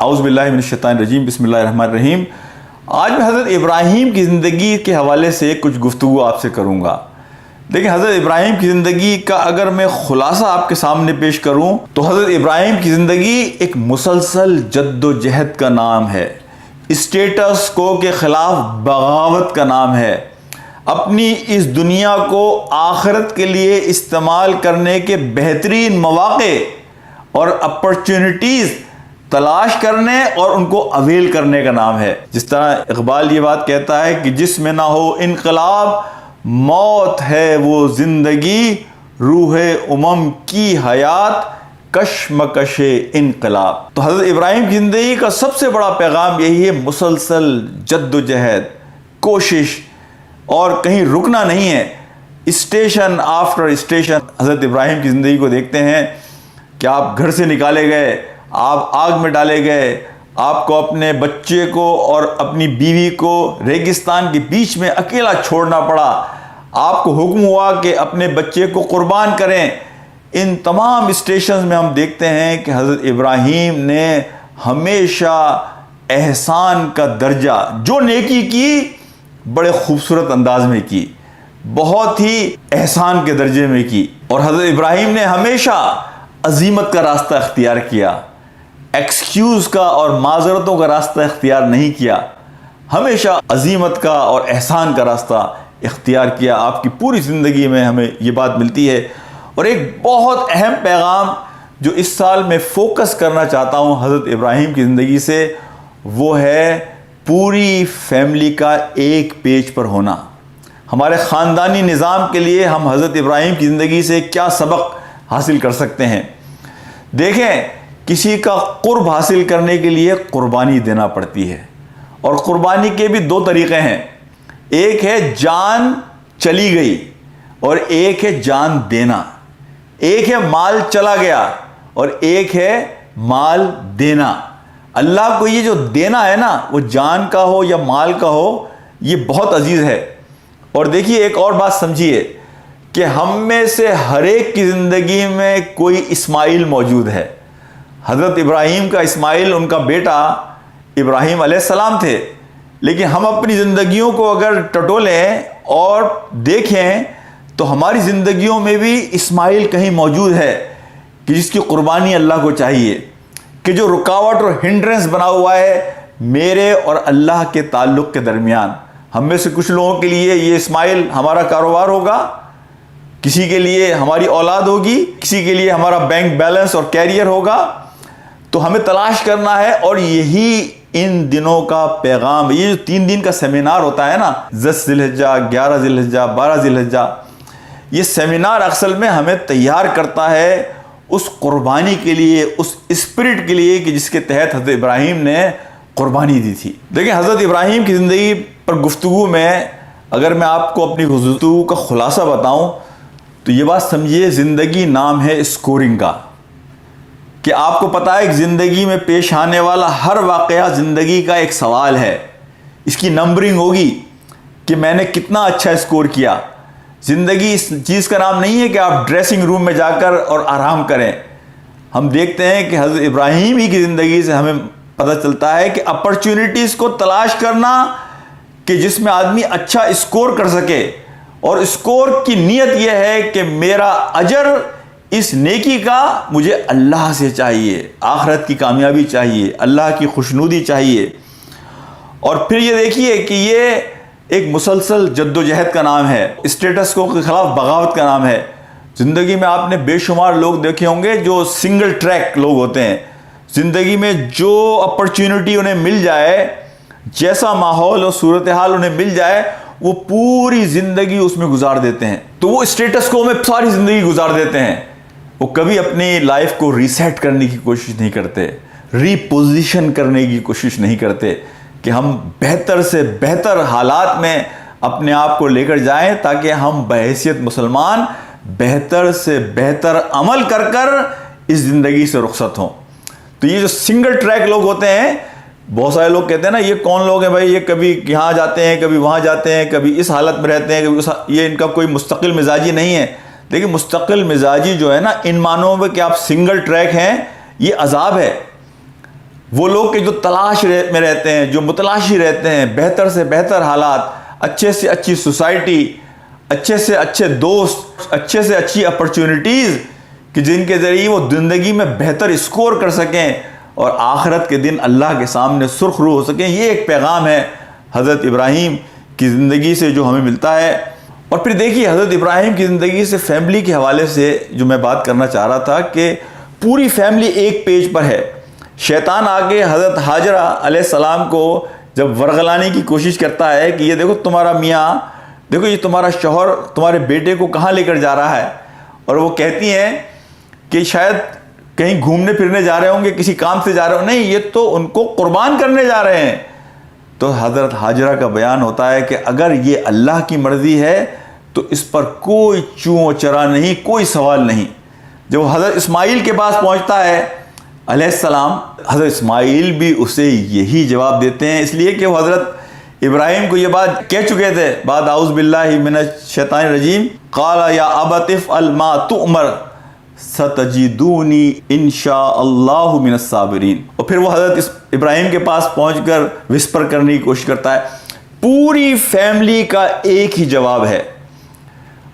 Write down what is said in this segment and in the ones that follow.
اعوذ باللہ من الشیطان الرجیم، بسم اللہ الرحمن الرحیم۔ آج میں حضرت ابراہیم کی زندگی کے حوالے سے کچھ گفتگو آپ سے کروں گا۔ دیکھیں، حضرت ابراہیم کی زندگی کا اگر میں خلاصہ آپ کے سامنے پیش کروں تو حضرت ابراہیم کی زندگی ایک مسلسل جد و جہد کا نام ہے، اسٹیٹس کو کے خلاف بغاوت کا نام ہے، اپنی اس دنیا کو آخرت کے لیے استعمال کرنے کے بہترین مواقع اور اپرچونٹیز تلاش کرنے اور ان کو اویل کرنے کا نام ہے۔ جس طرح اقبال یہ بات کہتا ہے کہ جس میں نہ ہو انقلاب موت ہے وہ زندگی، روح امم کی حیات کشمکش انقلاب۔ تو حضرت ابراہیم کی زندگی کا سب سے بڑا پیغام یہی ہے، مسلسل جد و جہد، کوشش، اور کہیں رکنا نہیں ہے، اسٹیشن آفٹر اسٹیشن۔ حضرت ابراہیم کی زندگی کو دیکھتے ہیں کہ آپ گھر سے نکالے گئے، آپ آگ میں ڈالے گئے، آپ کو اپنے بچے کو اور اپنی بیوی کو ریگستان کے بیچ میں اکیلا چھوڑنا پڑا، آپ کو حکم ہوا کہ اپنے بچے کو قربان کریں۔ ان تمام اسٹیشنز میں ہم دیکھتے ہیں کہ حضرت ابراہیم نے ہمیشہ احسان کا درجہ، جو نیکی کی بڑے خوبصورت انداز میں کی، بہت ہی احسان کے درجے میں کی، اور حضرت ابراہیم نے ہمیشہ عزیمت کا راستہ اختیار کیا، ایکسکیوز کا اور معذرتوں کا راستہ اختیار نہیں کیا، ہمیشہ عزیمت کا اور احسان کا راستہ اختیار کیا۔ آپ کی پوری زندگی میں ہمیں یہ بات ملتی ہے۔ اور ایک بہت اہم پیغام جو اس سال میں فوکس کرنا چاہتا ہوں حضرت ابراہیم کی زندگی سے، وہ ہے پوری فیملی کا ایک پیج پر ہونا۔ ہمارے خاندانی نظام کے لیے ہم حضرت ابراہیم کی زندگی سے کیا سبق حاصل کر سکتے ہیں؟ دیکھیں، کسی کا قرب حاصل کرنے کے لیے قربانی دینا پڑتی ہے، اور قربانی کے بھی دو طریقے ہیں، ایک ہے جان چلی گئی اور ایک ہے جان دینا، ایک ہے مال چلا گیا اور ایک ہے مال دینا۔ اللہ کو یہ جو دینا ہے نا، وہ جان کا ہو یا مال کا ہو، یہ بہت عزیز ہے۔ اور دیکھیے، ایک اور بات سمجھیے کہ ہم میں سے ہر ایک کی زندگی میں کوئی اسماعیل موجود ہے۔ حضرت ابراہیم کا اسماعیل ان کا بیٹا ابراہیم علیہ السلام تھے، لیکن ہم اپنی زندگیوں کو اگر ٹٹولیں اور دیکھیں تو ہماری زندگیوں میں بھی اسماعیل کہیں موجود ہے کہ جس کی قربانی اللہ کو چاہیے، کہ جو رکاوٹ اور ہنڈرنس بنا ہوا ہے میرے اور اللہ کے تعلق کے درمیان۔ ہم میں سے کچھ لوگوں کے لیے یہ اسماعیل ہمارا کاروبار ہوگا، کسی کے لیے ہماری اولاد ہوگی، کسی کے لیے ہمارا بینک بیلنس اور کیریئر ہوگا۔ تو ہمیں تلاش کرنا ہے، اور یہی ان دنوں کا پیغام۔ یہ جو 3 دن کا سیمینار ہوتا ہے نا، 10 ذی الحجہ، 11 ذی الحجہ، 12 ذی الحجہ، یہ سیمینار اصل میں ہمیں تیار کرتا ہے اس قربانی کے لیے، اس اسپرٹ کے لیے کہ جس کے تحت حضرت ابراہیم نے قربانی دی تھی۔ دیکھیں، حضرت ابراہیم کی زندگی پر گفتگو میں اگر میں آپ کو اپنی گفتگو کا خلاصہ بتاؤں تو یہ بات سمجھیے، زندگی نام ہے اسکورنگ کا، کہ آپ کو پتہ ہے کہ زندگی میں پیش آنے والا ہر واقعہ زندگی کا ایک سوال ہے، اس کی نمبرنگ ہوگی کہ میں نے کتنا اچھا اسکور کیا۔ زندگی اس چیز کا نام نہیں ہے کہ آپ ڈریسنگ روم میں جا کر اور آرام کریں۔ ہم دیکھتے ہیں کہ حضرت ابراہیم ہی کی زندگی سے ہمیں پتہ چلتا ہے کہ اپرچونٹیز کو تلاش کرنا کہ جس میں آدمی اچھا اسکور کر سکے، اور اسکور کی نیت یہ ہے کہ میرا اجر اس نیکی کا مجھے اللہ سے چاہیے، آخرت کی کامیابی چاہیے، اللہ کی خوشنودی چاہیے۔ اور پھر یہ دیکھیے کہ یہ ایک مسلسل جد و جہد کا نام ہے، اسٹیٹس کو کے خلاف بغاوت کا نام ہے۔ زندگی میں آپ نے بے شمار لوگ دیکھے ہوں گے جو سنگل ٹریک لوگ ہوتے ہیں، زندگی میں جو اپرچونٹی انہیں مل جائے، جیسا ماحول اور صورتحال انہیں مل جائے، وہ پوری زندگی اس میں گزار دیتے ہیں۔ تو وہ اسٹیٹس کو میں ساری زندگی گزار دیتے ہیں، وہ کبھی اپنی لائف کو ریسیٹ کرنے کی کوشش نہیں کرتے، ری پوزیشن کرنے کی کوشش نہیں کرتے کہ ہم بہتر سے بہتر حالات میں اپنے آپ کو لے کر جائیں تاکہ ہم بحیثیت مسلمان بہتر سے بہتر عمل کر کر اس زندگی سے رخصت ہوں۔ تو یہ جو سنگل ٹریک لوگ ہوتے ہیں، بہت سارے لوگ کہتے ہیں نا، یہ کون لوگ ہیں بھائی، یہ کبھی یہاں جاتے ہیں، کبھی وہاں جاتے ہیں، کبھی اس حالت میں رہتے ہیں، کبھی یہ ان کا کوئی مستقل مزاجی نہیں ہے۔ دیکھیں، مستقل مزاجی جو ہے نا، ان معنوں میں کہ آپ سنگل ٹریک ہیں، یہ عذاب ہے۔ وہ لوگ کہ جو تلاش میں رہتے ہیں، جو متلاشی رہتے ہیں بہتر سے بہتر حالات، اچھے سے اچھی سوسائٹی، اچھے سے اچھے دوست، اچھے سے اچھی اپرچونٹیز کہ جن کے ذریعے وہ زندگی میں بہتر اسکور کر سکیں اور آخرت کے دن اللہ کے سامنے سرخ رو ہو سکیں. یہ ایک پیغام ہے حضرت ابراہیم کی زندگی سے جو ہمیں ملتا ہے. اور پھر دیکھیے حضرت ابراہیم کی زندگی سے فیملی کے حوالے سے جو میں بات کرنا چاہ رہا تھا کہ پوری فیملی ایک پیج پر ہے. شیطان آگے حضرت حاجرہ علیہ السلام کو جب ورغلانے کی کوشش کرتا ہے کہ یہ دیکھو تمہارا میاں، دیکھو یہ تمہارا شوہر تمہارے بیٹے کو کہاں لے کر جا رہا ہے، اور وہ کہتی ہیں کہ شاید کہیں گھومنے پھرنے جا رہے ہوں گے، کسی کام سے جا رہے ہوں، نہیں یہ تو ان کو قربان کرنے جا رہے ہیں. تو حضرت حاجرہ کا بیان ہوتا ہے کہ اگر یہ اللہ کی مرضی ہے تو اس پر کوئی چوں و چرا نہیں، کوئی سوال نہیں. جب وہ حضرت اسماعیل کے پاس پہنچتا ہے علیہ السلام، حضرت اسماعیل بھی اسے یہی جواب دیتے ہیں، اس لیے کہ وہ حضرت ابراہیم کو یہ بات کہہ چکے تھے بعد اعوذ باللہ من الشیطان الرجیم. قال یا ابت افعل ما تؤمر ستجدونی انشاء اللہ من الصابرین. اور پھر وہ حضرت ابراہیم کے پاس پہنچ کر وسپر کرنے کی کوشش کرتا ہے. پوری فیملی کا ایک ہی جواب ہے.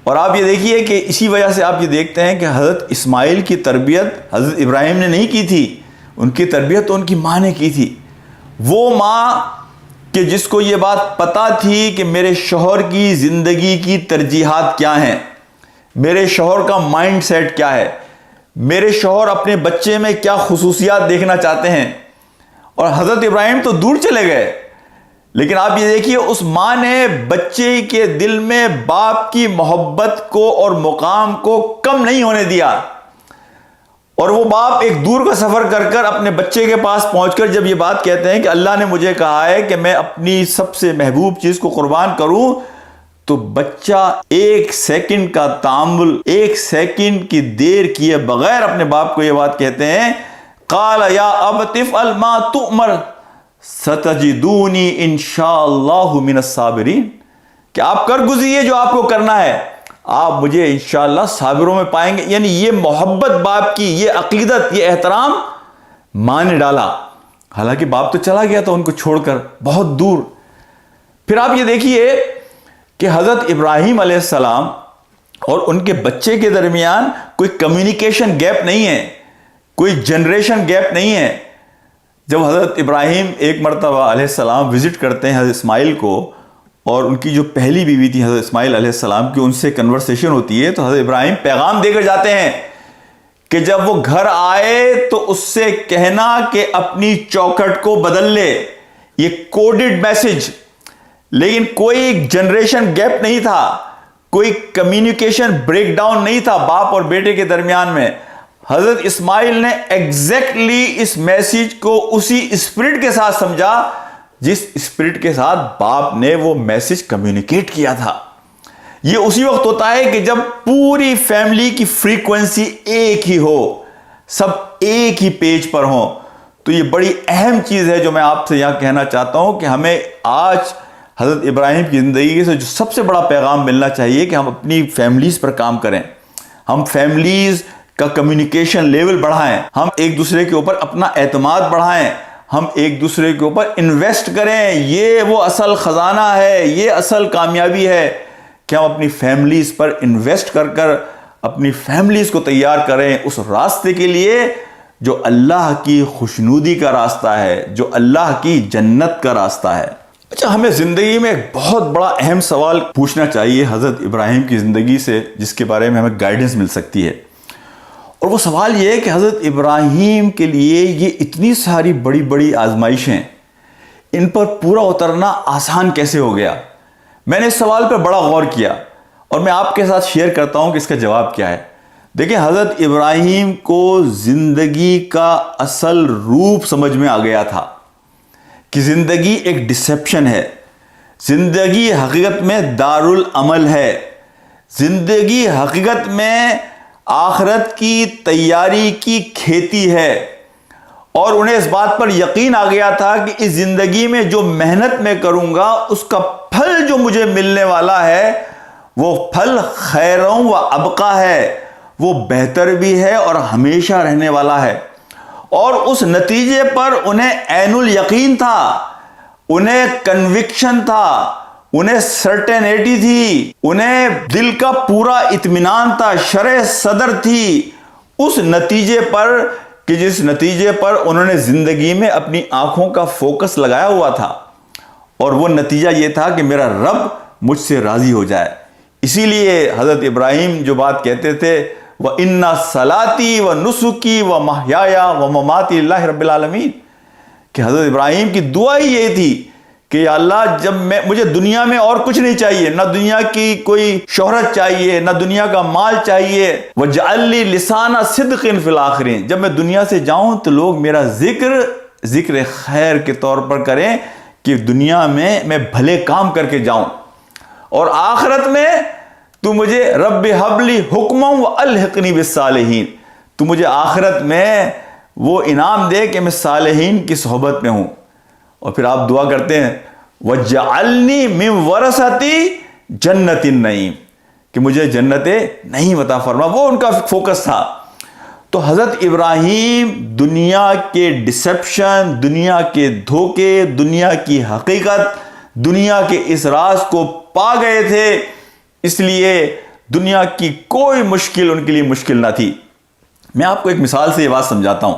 اور آپ یہ دیکھیے کہ اسی وجہ سے آپ یہ دیکھتے ہیں کہ حضرت اسماعیل کی تربیت حضرت ابراہیم نے نہیں کی تھی، ان کی تربیت تو ان کی ماں نے کی تھی. وہ ماں کہ جس کو یہ بات پتہ تھی کہ میرے شوہر کی زندگی کی ترجیحات کیا ہیں، میرے شوہر کا مائنڈ سیٹ کیا ہے، میرے شوہر اپنے بچے میں کیا خصوصیات دیکھنا چاہتے ہیں. اور حضرت ابراہیم تو دور چلے گئے، لیکن آپ یہ دیکھیے اس ماں نے بچے کے دل میں باپ کی محبت کو اور مقام کو کم نہیں ہونے دیا. اور وہ باپ ایک دور کا سفر کر کر اپنے بچے کے پاس پہنچ کر جب یہ بات کہتے ہیں کہ اللہ نے مجھے کہا ہے کہ میں اپنی سب سے محبوب چیز کو قربان کروں، تو بچہ ایک سیکنڈ کا تامل، ایک سیکنڈ کی دیر کیے بغیر اپنے باپ کو یہ بات کہتے ہیں قال یا ابت افعل ما تؤمر ستجدونی انشاء اللہ من الصابرین، کہ آپ کر گزریے جو آپ کو کرنا ہے، آپ مجھے انشاءاللہ صابروں میں پائیں گے. یعنی یہ محبت باپ کی، یہ عقیدت، یہ احترام ماں نے ڈالا. حالانکہ باپ تو چلا گیا تھا ان کو چھوڑ کر بہت دور. پھر آپ یہ دیکھیے کہ حضرت ابراہیم علیہ السلام اور ان کے بچے کے درمیان کوئی کمیونیکیشن گیپ نہیں ہے، کوئی جنریشن گیپ نہیں ہے. جب حضرت ابراہیم ایک مرتبہ علیہ السلام وزٹ کرتے ہیں حضرت اسماعیل کو، اور ان کی جو پہلی بیوی تھی حضرت اسماعیل علیہ السلام کی، ان سے کنورسیشن ہوتی ہے، تو حضرت ابراہیم پیغام دے کر جاتے ہیں کہ جب وہ گھر آئے تو اس سے کہنا کہ اپنی چوکھٹ کو بدل لے. یہ کوڈڈ میسج، لیکن کوئی جنریشن گیپ نہیں تھا، کوئی کمیونیکیشن بریک ڈاؤن نہیں تھا باپ اور بیٹے کے درمیان میں. حضرت اسماعیل نے ایگزیکٹلی اس میسیج کو اسی اسپرٹ کے ساتھ سمجھا جس اسپرٹ کے ساتھ باپ نے وہ میسیج کمیونیکیٹ کیا تھا. یہ اسی وقت ہوتا ہے کہ جب پوری فیملی کی فریکوینسی ایک ہی ہو، سب ایک ہی پیج پر ہوں. تو یہ بڑی اہم چیز ہے جو میں آپ سے یہاں کہنا چاہتا ہوں کہ ہمیں آج حضرت ابراہیم کی زندگی سے جو سب سے بڑا پیغام ملنا چاہیے کہ ہم اپنی فیملیز پر کام کریں، ہم فیملیز کا کمیونیکیشن لیول بڑھائیں، ہم ایک دوسرے کے اوپر اپنا اعتماد بڑھائیں، ہم ایک دوسرے کے اوپر انویسٹ کریں. یہ وہ اصل خزانہ ہے، یہ اصل کامیابی ہے کہ ہم اپنی فیملیز پر انویسٹ کر کر اپنی فیملیز کو تیار کریں اس راستے کے لیے جو اللہ کی خوشنودی کا راستہ ہے، جو اللہ کی جنت کا راستہ ہے. اچھا، ہمیں زندگی میں ایک بہت بڑا اہم سوال پوچھنا چاہیے حضرت ابراہیم کی زندگی سے، جس کے بارے میں ہمیں گائیڈنس مل سکتی ہے. اور وہ سوال یہ ہے کہ حضرت ابراہیم کے لیے یہ اتنی ساری بڑی بڑی آزمائشیں، ان پر پورا اترنا آسان کیسے ہو گیا؟ میں نے اس سوال پر بڑا غور کیا اور میں آپ کے ساتھ شیئر کرتا ہوں کہ اس کا جواب کیا ہے. دیکھیں، حضرت ابراہیم کو زندگی کا اصل روپ سمجھ میں آ گیا تھا کہ زندگی ایک ڈسیپشن ہے، زندگی حقیقت میں دارالعمل ہے، زندگی حقیقت میں آخرت کی تیاری کی کھیتی ہے. اور انہیں اس بات پر یقین آ گیا تھا کہ اس زندگی میں جو محنت میں کروں گا اس کا پھل جو مجھے ملنے والا ہے وہ پھل خیروں و ابقا ہے، وہ بہتر بھی ہے اور ہمیشہ رہنے والا ہے. اور اس نتیجے پر انہیں عین الیقین تھا، انہیں کنوکشن تھا، انہیں سرٹینٹی تھی، انہیں دل کا پورا اطمینان تھا، شرح صدر تھی اس نتیجے پر کہ جس نتیجے پر انہوں نے زندگی میں اپنی آنکھوں کا فوکس لگایا ہوا تھا، اور وہ نتیجہ یہ تھا کہ میرا رب مجھ سے راضی ہو جائے۔ اسی لیے حضرت ابراہیم جو بات کہتے تھے وَإِنَّ صَلَاتِي وَنُسُكِي وَمَحْيَايَ وَمَمَاتِي لِلَّهِ رَبِّ الْعَالَمِينَ، کہ حضرت ابراہیم کی دعا ہی یہ تھی کہ یا اللہ جب مجھے دنیا میں اور کچھ نہیں چاہیے، نہ دنیا کی کوئی شہرت چاہیے، نہ دنیا کا مال چاہیے، وَاجْعَلْ لِي لِسَانَ صِدْقٍ فِي الْآخِرِينَ، جب میں دنیا سے جاؤں تو لوگ میرا ذکر خیر کے طور پر کریں کہ دنیا میں بھلے کام کر کے جاؤں، اور آخرت میں تو مجھے رب ہب لی حکما والحقنی بالصالحین، تو مجھے آخرت میں وہ انعام دے کہ میں صالحین کی صحبت میں ہوں۔ اور پھر آپ دعا کرتے ہیں وَجْعَلْنِي مِن وَرَثَةِ جنت النعیم، کہ مجھے جنت نعیم عطا فرما، وہ ان کا فوکس تھا۔ تو حضرت ابراہیم دنیا کے ڈسیپشن، دنیا کے دھوکے، دنیا کی حقیقت، دنیا کے اس راز کو پا گئے تھے، اس لیے دنیا کی کوئی مشکل ان کے لیے مشکل نہ تھی۔ میں آپ کو ایک مثال سے یہ بات سمجھاتا ہوں۔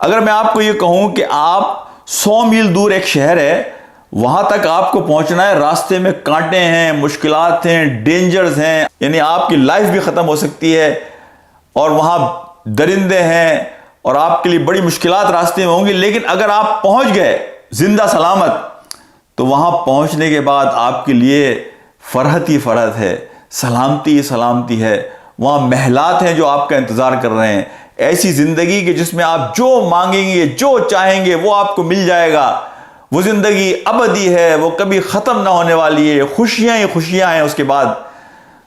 اگر میں آپ کو یہ کہوں کہ آپ 100 میل دور ایک شہر ہے، وہاں تک آپ کو پہنچنا ہے، راستے میں کانٹے ہیں، مشکلات ہیں، ڈینجرز ہیں، یعنی آپ کی لائف بھی ختم ہو سکتی ہے، اور وہاں درندے ہیں اور آپ کے لیے بڑی مشکلات راستے میں ہوں گی، لیکن اگر آپ پہنچ گئے زندہ سلامت تو وہاں پہنچنے کے بعد آپ کے لیے فرحت ہی فرحت ہے، سلامتی ہی سلامتی ہے، وہاں محلات ہیں جو آپ کا انتظار کر رہے ہیں، ایسی زندگی کہ جس میں آپ جو مانگیں گے، جو چاہیں گے وہ آپ کو مل جائے گا، وہ زندگی ابدی ہے، وہ کبھی ختم نہ ہونے والی ہے، خوشیاں ہی خوشیاں ہیں اس کے بعد۔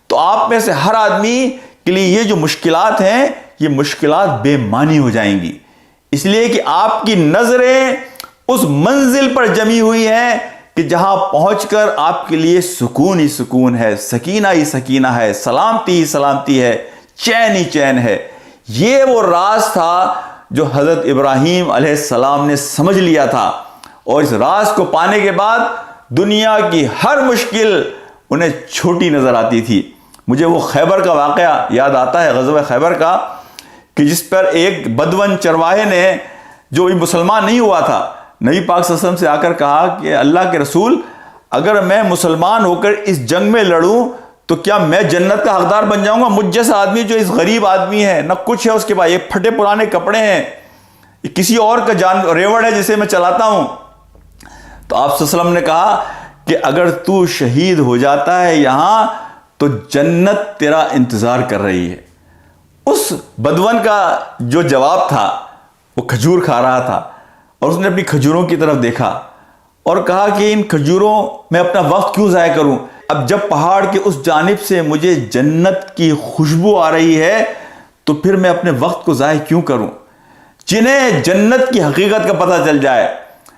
تو آپ میں سے ہر آدمی کے لیے یہ جو مشکلات ہیں، یہ مشکلات بے معنی ہو جائیں گی، اس لیے کہ آپ کی نظریں اس منزل پر جمی ہوئی ہیں کہ جہاں پہنچ کر آپ کے لیے سکون ہی سکون ہے، سکینہ ہی سکینہ ہے، سلامتی ہی سلامتی ہے، چین ہی چین ہے۔ یہ وہ راز تھا جو حضرت ابراہیم علیہ السلام نے سمجھ لیا تھا، اور اس راز کو پانے کے بعد دنیا کی ہر مشکل انہیں چھوٹی نظر آتی تھی۔ مجھے وہ خیبر کا واقعہ یاد آتا ہے، غزوہ خیبر کا، کہ جس پر ایک بدون چرواہے نے، جو مسلمان نہیں ہوا تھا، نبی پاک صلی اللہ علیہ وسلم سے آ کر کہا کہ اللہ کے رسول، اگر میں مسلمان ہو کر اس جنگ میں لڑوں تو کیا میں جنت کا حقدار بن جاؤں گا؟ مجھ جیسا آدمی جو اس غریب آدمی ہے، نہ کچھ ہے اس کے پاس، یہ پھٹے پرانے کپڑے ہیں، یہ کسی اور کا ریوڑ ہے جسے میں چلاتا ہوں۔ تو آپ صلی اللہ علیہ وسلم نے کہا کہ اگر تو شہید ہو جاتا ہے یہاں تو جنت تیرا انتظار کر رہی ہے۔ اس بدون کا جو جواب تھا، وہ کھجور کھا رہا تھا، اور اس نے اپنی کھجوروں کی طرف دیکھا اور کہا کہ ان کھجوروں میں اپنا وقت کیوں ضائع کروں؟ اب جب پہاڑ کے اس جانب سے مجھے جنت کی خوشبو آ رہی ہے تو پھر میں اپنے وقت کو ضائع کیوں کروں؟ جنہیں جنت کی حقیقت کا پتہ چل جائے،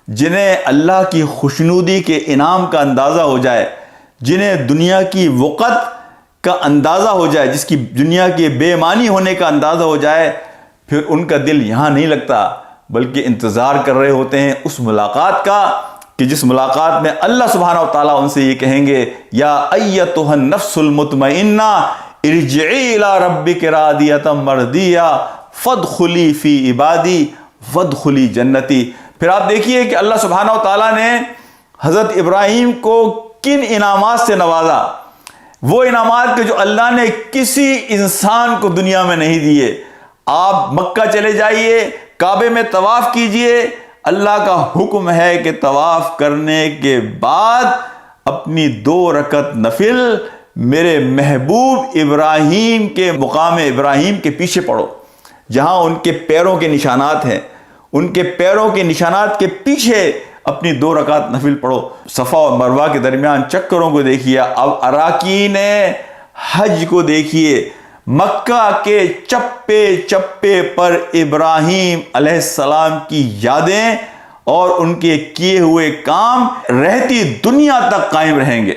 جنہیں اللہ کی خوشنودی کے انعام کا اندازہ ہو جائے، جنہیں دنیا کی وقت کا اندازہ ہو جائے، جس کی دنیا کے بے معنی ہونے کا اندازہ ہو جائے، پھر ان کا دل یہاں نہیں لگتا، بلکہ انتظار کر رہے ہوتے ہیں اس ملاقات کا کہ جس ملاقات میں اللہ سبحانہ وتعالیٰ ان سے یہ کہیں گے یا ایتھا النفس المطمئنہ ارجعی الی ربک راضیۃ مرضیہ فادخلی فی عبادی وادخلی جنتی۔ پھر آپ دیکھیے کہ اللہ سبحانہ وتعالیٰ نے حضرت ابراہیم کو کن انعامات سے نوازا، وہ انعامات کہ جو اللہ نے کسی انسان کو دنیا میں نہیں دیے۔ آپ مکہ چلے جائیے، کعبے میں طواف کیجئے، اللہ کا حکم ہے کہ طواف کرنے کے بعد اپنی 2 رکعت نفل میرے محبوب ابراہیم کے مقام ابراہیم کے پیچھے پڑھو، جہاں ان کے پیروں کے نشانات ہیں، ان کے پیروں کے نشانات کے پیچھے اپنی 2 رکعت نفل پڑھو۔ صفا اور مروہ کے درمیان چکروں کو دیکھیے، اب اراکین حج کو دیکھیے، مکہ کے چپے چپے پر ابراہیم علیہ السلام کی یادیں اور ان کے کیے ہوئے کام رہتی دنیا تک قائم رہیں گے۔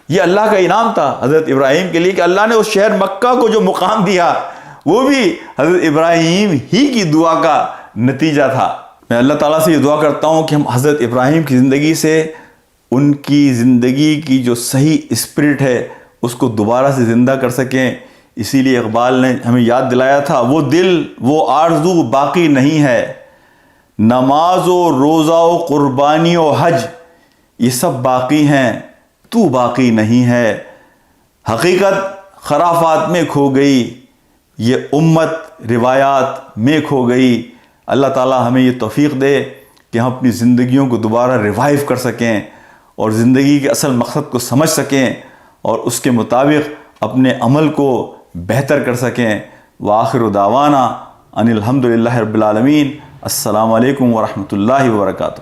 یہ اللہ کا انعام تھا حضرت ابراہیم کے لیے کہ اللہ نے اس شہر مکہ کو جو مقام دیا وہ بھی حضرت ابراہیم ہی کی دعا کا نتیجہ تھا۔ میں اللہ تعالیٰ سے یہ دعا کرتا ہوں کہ ہم حضرت ابراہیم کی زندگی سے ان کی زندگی کی جو صحیح اسپرٹ ہے اس کو دوبارہ سے زندہ کر سکیں۔ اسی لیے اقبال نے ہمیں یاد دلایا تھا، وہ دل وہ آرزو باقی نہیں ہے، نماز و روزہ و قربانی و حج یہ سب باقی ہیں، تو باقی نہیں ہے۔ حقیقت خرافات میں کھو گئی، یہ امت روایات میں کھو گئی۔ اللہ تعالیٰ ہمیں یہ توفیق دے کہ ہم اپنی زندگیوں کو دوبارہ ریوائیو کر سکیں اور زندگی کے اصل مقصد کو سمجھ سکیں اور اس کے مطابق اپنے عمل کو بہتر کر سکیں۔ وآخر دعوانا ان الحمد للہ رب العالمین۔ السلام علیکم ورحمۃ اللہ وبرکاتہ۔